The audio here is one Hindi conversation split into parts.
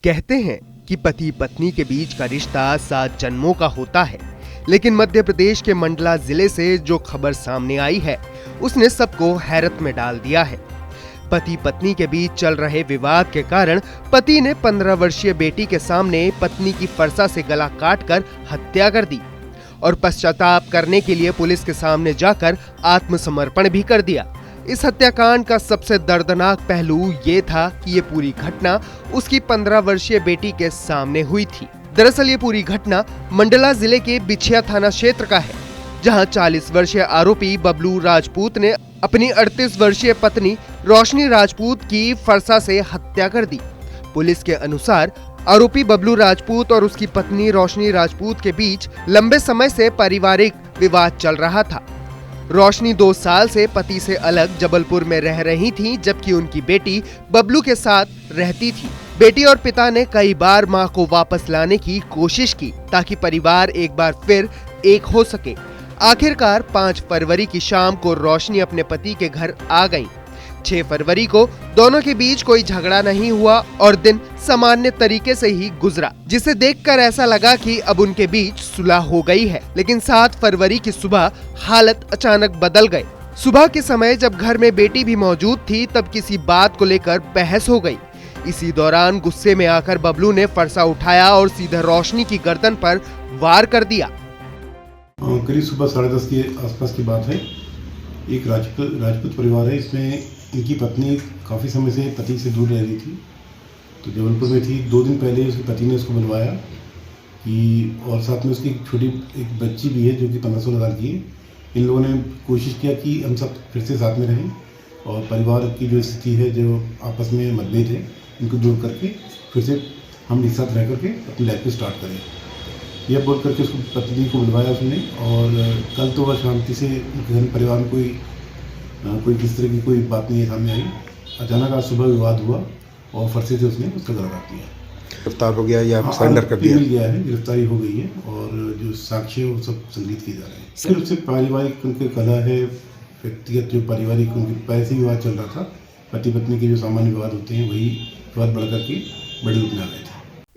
कहते हैं कि पति पत्नी के बीच का रिश्ता 7 जन्मों का होता है, लेकिन मध्य प्रदेश के मंडला जिले से जो खबर सामने आई है उसने सबको हैरत में डाल दिया है। पति पत्नी के बीच चल रहे विवाद के कारण पति ने 15 वर्षीय बेटी के सामने पत्नी की फरसा से गला काटकर हत्या कर दी और पश्चाताप करने के लिए पुलिस के सामने जाकर आत्मसमर्पण भी कर दिया। इस हत्याकांड का सबसे दर्दनाक पहलू ये था कि ये पूरी घटना उसकी 15 वर्षीय बेटी के सामने हुई थी। दरअसल ये पूरी घटना मंडला जिले के बिछिया थाना क्षेत्र का है, जहां 40 वर्षीय आरोपी बबलू राजपूत ने अपनी 38 वर्षीय पत्नी रोशनी राजपूत की फरसा से हत्या कर दी। पुलिस के अनुसार आरोपी बबलू राजपूत और उसकी पत्नी रोशनी राजपूत के बीच लंबे समय से पारिवारिक विवाद चल रहा था। रोशनी 2 साल से पति से अलग जबलपुर में रह रही थी, जबकि उनकी बेटी बबलू के साथ रहती थी। बेटी और पिता ने कई बार मां को वापस लाने की कोशिश की ताकि परिवार एक बार फिर एक हो सके। आखिरकार 5 फरवरी की शाम को रोशनी अपने पति के घर आ गईं। 6 फरवरी को दोनों के बीच कोई झगड़ा नहीं हुआ और दिन सामान्य तरीके से ही गुजरा, जिसे देखकर ऐसा लगा कि अब उनके बीच सुलह हो गई है। लेकिन 7 फरवरी की सुबह हालत अचानक बदल गए। सुबह के समय जब घर में बेटी भी मौजूद थी, तब किसी बात को लेकर बहस हो गई। इसी दौरान गुस्से में आकर बबलू ने फरसा उठाया और सीधे रोशनी की गर्दन पर वार कर दिया। करीब सुबह 10:30 के आसपास की बात है। एक राजपूत परिवार है, इसमें इनकी पत्नी काफ़ी समय से पति से दूर रह रही थी, तो जबलपुर में थी। 2 दिन पहले उसकी पति ने उसको बुलवाया कि, और साथ में उसकी एक बच्ची भी है जो कि 15-16 साल की है। इन लोगों ने कोशिश किया कि हम सब फिर से साथ में रहें और परिवार की जो स्थिति है, जो आपस में मतभेद है, इनको दूर करके फिर से हम एक साथ रह करके अपनी लाइफ को स्टार्ट करें। यह बोल करके उसको पत्नी को बुलवाया उसने, और कल तो वह शांति से घर परिवार में कोई किस तरह की कोई बात नहीं सामने आई। अचानक आज सुबह विवाद हुआ और फरसे से उसने उसका गला काट दिया। गिरफ्तार हो गया या सरेंडर कर दिया? मिल गया है, गिरफ्तारी हो गई है और जो साक्ष्य है वो सब संग्रहित किए जा रहे हैं। सिर्फ उससे पारिवारिक उनके कला है, व्यक्तिगत जो पारिवारिक उनके पैसे विवाद चल रहा था, पति पत्नी के जो सामान्य विवाद होते हैं वही विवाद बढ़ करके बड़े रूप में आ गए थे।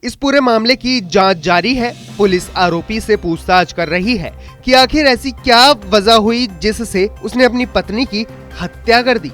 इस पूरे मामले की जांच जारी है। पुलिस आरोपी से पूछताछ कर रही है कि आखिर ऐसी क्या वजह हुई जिससे उसने अपनी पत्नी की हत्या कर दी।